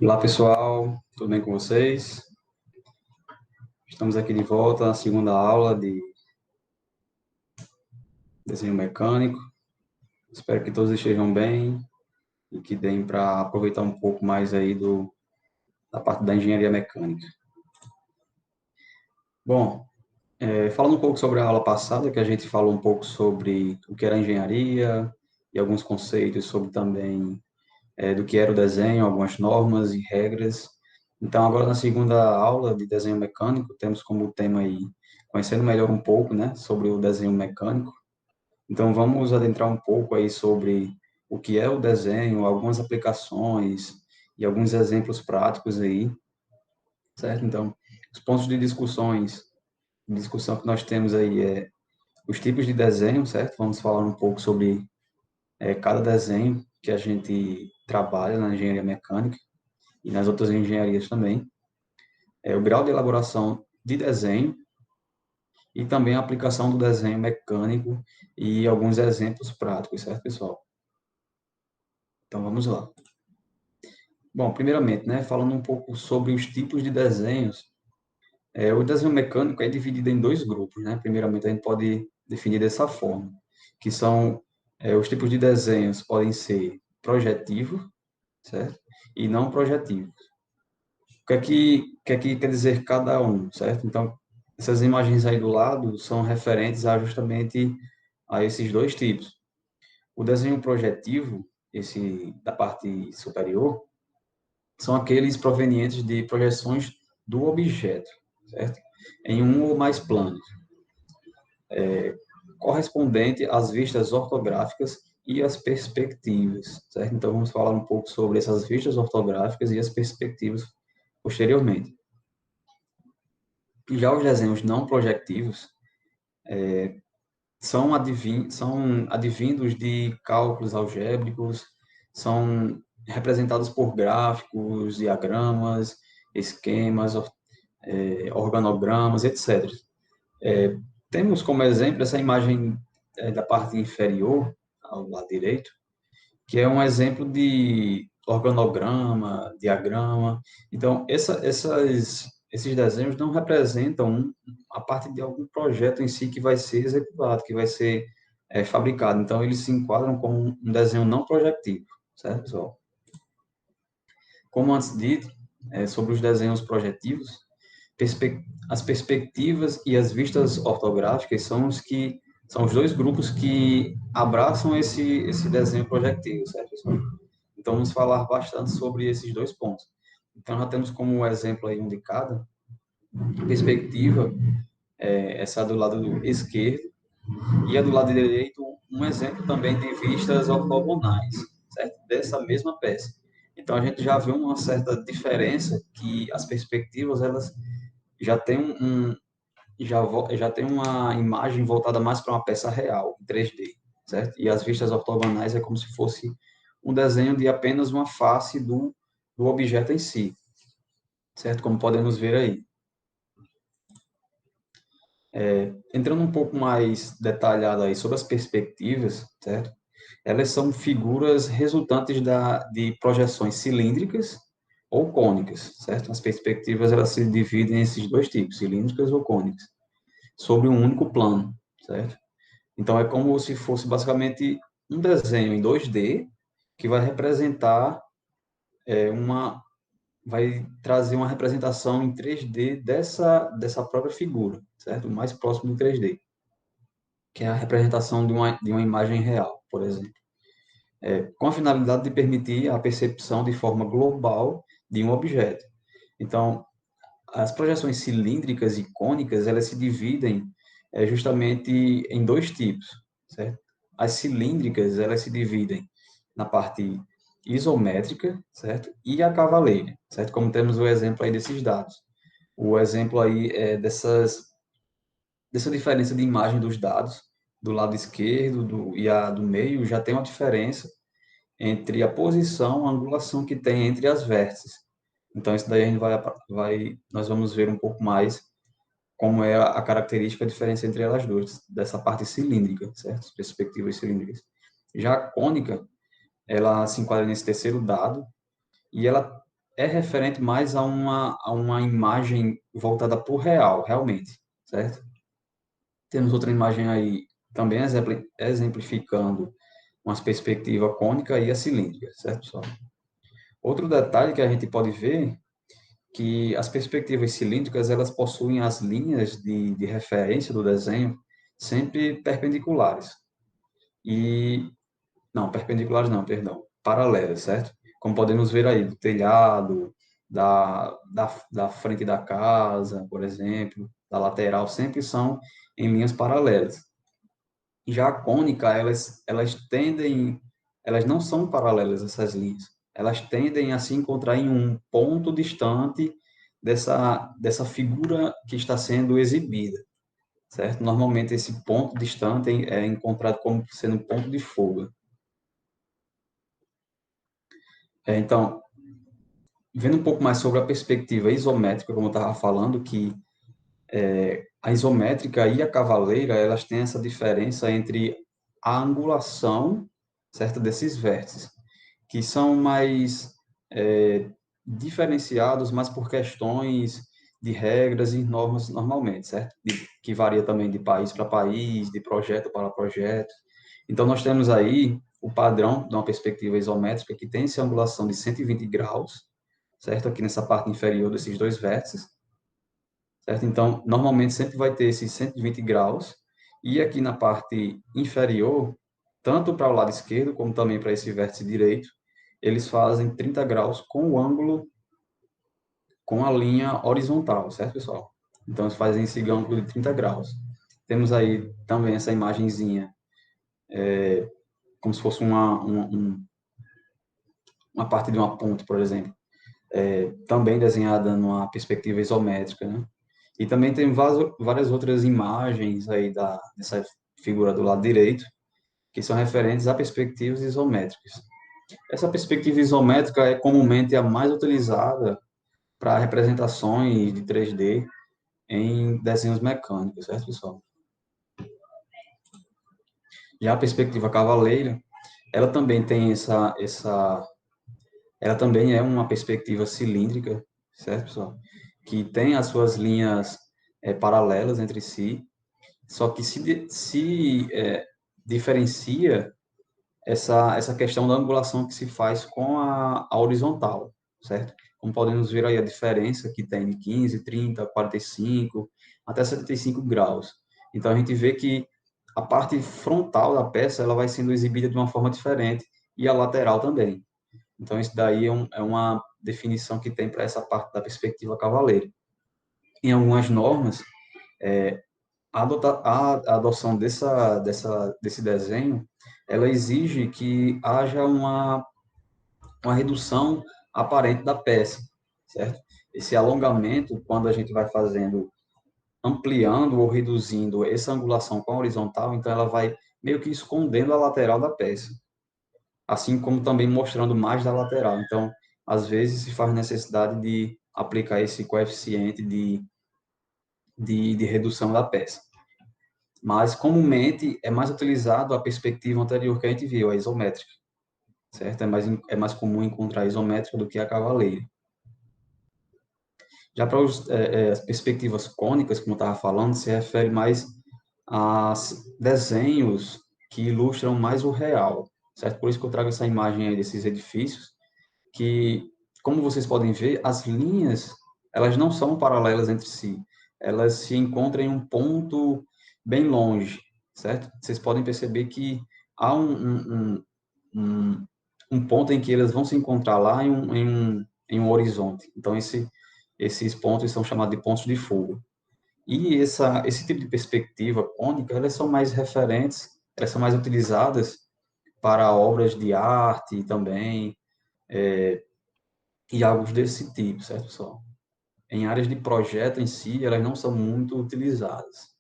Olá pessoal, tudo bem com vocês? Estamos aqui de volta na segunda aula de desenho mecânico. Espero que todos estejam bem e que deem para aproveitar um pouco mais aí da parte da engenharia mecânica. Bom, falando um pouco sobre a aula passada, que a gente falou um pouco sobre o que era engenharia e alguns conceitos sobre também do que era o desenho, algumas normas e regras. Então, agora na segunda aula de desenho mecânico, temos como tema aí conhecendo melhor um pouco, né, sobre o desenho mecânico. Então, vamos adentrar um pouco aí sobre o que é o desenho, algumas aplicações e alguns exemplos práticos aí, certo? Então, os pontos de discussão que nós temos aí é os tipos de desenho, certo? Vamos falar um pouco sobre cada desenho que a gente trabalha na engenharia mecânica e nas outras engenharias também. O grau de elaboração de desenho e também a aplicação do desenho mecânico e alguns exemplos práticos, certo, pessoal? Então, vamos lá. Bom, primeiramente, né, falando um pouco sobre os tipos de desenhos, o desenho mecânico é dividido em dois grupos, né? Primeiramente, a gente pode definir dessa forma, que são os tipos de desenhos podem ser projetivos, certo? E não projetivos. O que é que quer dizer cada um, certo? Então, essas imagens aí do lado são referentes a justamente a esses dois tipos. O desenho projetivo, esse da parte superior, são aqueles provenientes de projeções do objeto, certo? Em um ou mais planos, correspondente às vistas ortográficas e às perspectivas, certo? Então, vamos falar um pouco sobre essas vistas ortográficas e as perspectivas posteriormente. Já os desenhos não projectivos são advindos de cálculos algébricos, são representados por gráficos, diagramas, esquemas, organogramas, etc. Temos como exemplo essa imagem da parte inferior, ao lado direito, que é um exemplo de organograma, diagrama. Então, esses desenhos não representam a parte de algum projeto em si que vai ser executado, que vai ser fabricado. Então, eles se enquadram como um desenho não projetivo, certo, pessoal? Como antes dito, sobre os desenhos projetivos, as perspectivas e as vistas ortográficas são os dois grupos que abraçam esse desenho projetivo, certo, pessoal? Então, vamos falar bastante sobre esses dois pontos. Então, já temos como exemplo aí um de cada. Perspectiva, essa do lado esquerdo, e a do lado direito, um exemplo também de vistas ortogonais, certo? Dessa mesma peça. Então, a gente já vê uma certa diferença que as perspectivas, elas já têm já tem uma imagem voltada mais para uma peça real, em 3D, certo? E as vistas ortogonais é como se fosse um desenho de apenas uma face do objeto em si, certo? Como podemos ver aí. Entrando um pouco mais detalhado aí sobre as perspectivas, certo? Elas são figuras resultantes de projeções cilíndricas ou cônicas, certo? As perspectivas, elas se dividem em esses dois tipos, cilíndricas ou cônicas, sobre um único plano, certo? Então, é como se fosse basicamente um desenho em 2D que vai representar uma, vai trazer uma representação em 3D dessa própria figura, certo? O mais próximo em 3D, que é a representação de uma imagem real, por exemplo. Com a finalidade de permitir a percepção de forma global de um objeto. Então, as projeções cilíndricas e cônicas, elas se dividem justamente em dois tipos, certo? As cilíndricas, elas se dividem na parte isométrica, certo? E a cavaleira, certo? Como temos o exemplo aí desses dados. O exemplo aí é dessa diferença de imagem dos dados, do lado esquerdo e a do meio, já tem uma diferença entre a posição, a angulação que tem entre as vértices. Então, isso daí a gente nós vamos ver um pouco mais como é a característica, a diferença entre elas duas, dessa parte cilíndrica, certo? As perspectivas cilíndricas. Já a cônica, ela se enquadra nesse terceiro dado, e ela é referente mais a uma imagem voltada para o real, realmente, certo? Temos outra imagem aí também exemplificando uma perspectiva cônica e a cilíndrica, certo, pessoal? Outro detalhe que a gente pode ver que as perspectivas cilíndricas elas possuem as linhas de referência do desenho sempre perpendiculares. E não, perpendiculares não, perdão, paralelas, certo? Como podemos ver aí do telhado, da frente da casa, por exemplo, da lateral, sempre são em linhas paralelas. Já a cônica, elas não são paralelas essas linhas. Elas tendem a se encontrar em um ponto distante dessa figura que está sendo exibida, certo? Normalmente esse ponto distante é encontrado como sendo um ponto de fuga. Então, vendo um pouco mais sobre a perspectiva isométrica, como eu estava falando, que a isométrica e a cavaleira, elas têm essa diferença entre a angulação, certo, desses vértices, que são mais diferenciados, mas por questões de regras e normas normalmente, certo? Que varia também de país para país, de projeto para projeto. Então, nós temos aí o padrão de uma perspectiva isométrica que tem essa angulação de 120 graus, certo? Aqui nessa parte inferior desses dois vértices, certo? Então, normalmente sempre vai ter esses 120 graus, e aqui na parte inferior, tanto para o lado esquerdo, como também para esse vértice direito, eles fazem 30 graus com o ângulo, com a linha horizontal, certo, pessoal? Então, eles fazem esse ângulo de 30 graus. Temos aí também essa imagenzinha, como se fosse uma parte de uma ponte, por exemplo, também desenhada numa perspectiva isométrica, né? E também tem várias outras imagens aí dessa figura do lado direito, que são referentes a perspectivas isométricas. Essa perspectiva isométrica é comumente a mais utilizada para representações de 3D em desenhos mecânicos, certo, pessoal? Já a perspectiva cavaleira, ela também tem ela também é uma perspectiva cilíndrica, certo, pessoal? Que tem as suas linhas paralelas entre si, só que se diferencia essa questão da angulação que se faz com a horizontal, certo? Como podemos ver aí a diferença que tem de 15, 30, 45, até 75 graus. Então, a gente vê que a parte frontal da peça ela vai sendo exibida de uma forma diferente e a lateral também. Então, isso daí é uma definição que tem para essa parte da perspectiva cavaleira. Em algumas normas, a adoção desse desenho, ela exige que haja uma redução aparente da peça, certo? Esse alongamento, quando a gente vai fazendo, ampliando ou reduzindo essa angulação com a horizontal, então ela vai meio que escondendo a lateral da peça, assim como também mostrando mais da lateral. Então, às vezes se faz necessidade de aplicar esse coeficiente de redução da peça. Mas, comumente, é mais utilizado a perspectiva anterior que a gente viu, a isométrica, certo? É mais comum encontrar a isométrica do que a cavaleira. Já para as perspectivas cônicas, como eu estava falando, se refere mais a desenhos que ilustram mais o real, certo? Por isso que eu trago essa imagem aí desses edifícios, que, como vocês podem ver, as linhas, elas não são paralelas entre si, elas se encontram em um ponto bem longe, certo? Vocês podem perceber que há um, um ponto em que elas vão se encontrar lá em um horizonte. Então, esses pontos são chamados de pontos de fuga. E esse tipo de perspectiva cônica, elas são mais referentes, elas são mais utilizadas para obras de arte também, e algo desse tipo, certo, pessoal? Em áreas de projeto em si, elas não são muito utilizadas.